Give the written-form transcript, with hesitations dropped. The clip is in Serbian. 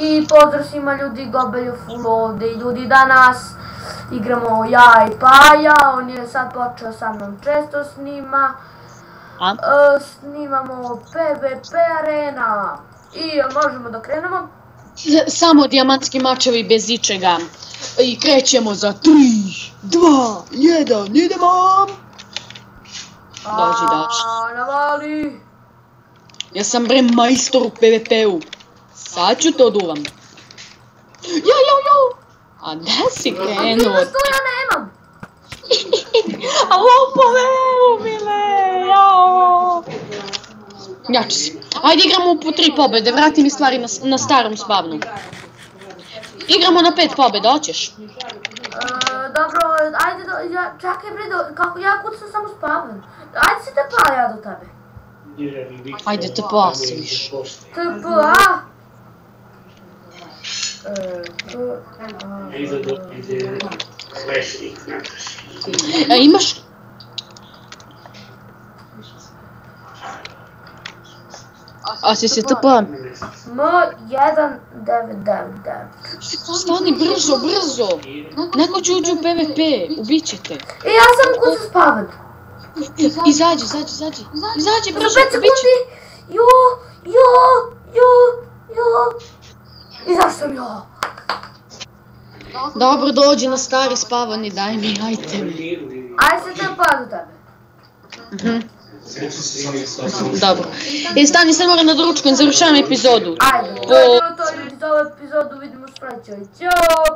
I pozdrav svima ljudi, Gobelju full ovdje i ljudi danas igramo ja i Paja, on je sad počeo sa mnom često snima. Snimamo PvP arena i možemo da krenemo? Samo dijamantski mačevi bez ičega. I krećemo za 3, 2, 1, idemo! Dođi. Navali! Ja sam bre majstor u PvP-u. Sad ću to duvam. Jo! A da si krenuo? A što ja nemam? A lopove ubile, jao! Jači si. Ajde igramo po 3 pobjede, vrati mi stvari na starom spavnu. Igramo na 5 pobjeda, hoćeš? Dobro, ajde, čekaj bre, kako ja kucam samo spavan. Ajde si TPA ja do tebe. Ajde TPA si viš. TPA? Imaš? A si se TPA? M1999. Stani brzo! Neko će uđi u PvP, ubit će te. Ja sam kucam spavan. Izađi, brzo, Za 5 sekundi! Jo! Izašao sam, jo! Dobro, dođi na stari spavan i daj mi item. Ajde se TPA do tebe. Dobro. Stani, sad moram da doručkujem, završavam epizodu. Ajde, to je bilo to ljudi za ovu epizodu, vidimo s sledećoj. Ćao!